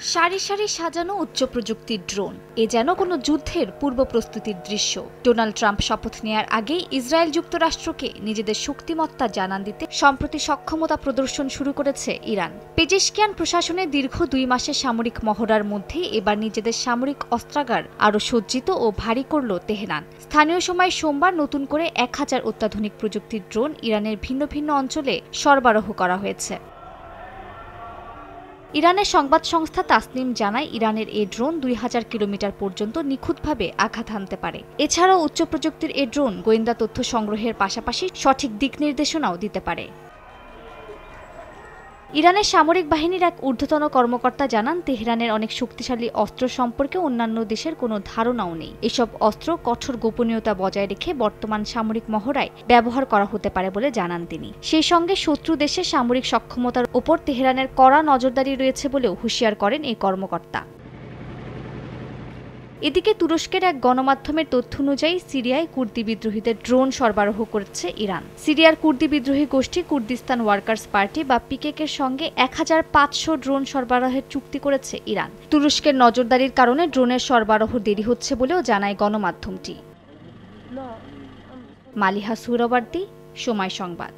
সারি সারি সাজানো উচ্চ প্রযুক্তির ড্রোন, এ যেন কোনো যুদ্ধের পূর্ব প্রস্তুতির দৃশ্য। ডোনাল্ড ট্রাম্প শপথ নেয়ার আগেই ইসরায়েল যুক্তরাষ্ট্রকে নিজেদের শক্তিমত্তা জানান দিতে সম্প্রতি সক্ষমতা প্রদর্শন শুরু করেছে ইরান। পেজেশকিয়ান প্রশাসনের দীর্ঘ 2 মাসের সামরিক মহড়ার মধ্যে এবার নিজেদের সামরিক অস্ত্রাগার আরও সজ্জিত ও ভারী করল তেহরান। স্থানীয় সময় সোমবার নতুন করে 1000 অত্যাধুনিক প্রযুক্তির ড্রোন ইরানের ভিন্ন ভিন্ন অঞ্চলে সরবরাহ করা হয়েছে। ইরানের সংবাদ সংস্থা তাসনিম জানায়, ইরানের এই ড্রোন 2000 কিলোমিটার পর্যন্ত নিখুঁতভাবে আঘাত হানতে পারে। এছাড়াও উচ্চ প্রযুক্তির এই ড্রোন গোয়েন্দা তথ্য সংগ্রহের পাশাপাশি সঠিক দিক নির্দেশনাও দিতে পারে। ইরানের সামরিক বাহিনীর এক ঊর্ধ্বতন কর্মকর্তা জানান, তেহরানের অনেক শক্তিশালী অস্ত্র সম্পর্কে অন্যান্য দেশের কোনো ধারণাও নেই। এসব অস্ত্র কঠোর গোপনীয়তা বজায় রেখে বর্তমান সামরিক মহড়ায় ব্যবহার করা হতে পারে বলে জানান তিনি। সেই সঙ্গে শত্রু দেশের সামরিক সক্ষমতার ওপর তেহরানের কড়া নজরদারি রয়েছে বলেও হুঁশিয়ার করেন এই কর্মকর্তা। এদিকে তুরস্কের এক গণমাধ্যমের তথ্য অনুযায়ী সিরিয়ায় কুর্দি বিদ্রোহীদের ড্রোন সরবরাহ করেছে ইরান। সিরিয়ার কুর্দি বিদ্রোহী গোষ্ঠী কুর্দিস্তান ওয়ার্কার্স পার্টি বা পিকেকের সঙ্গে 1500 ড্রোন সরবরাহের চুক্তি করেছে ইরান। তুরস্কের নজরদারির কারণে ড্রোনের সরবরাহ দেরি হচ্ছে বলেও জানায় গণমাধ্যমটি। মালিহা সুহরাওয়ার্দী, সময় সংবাদ।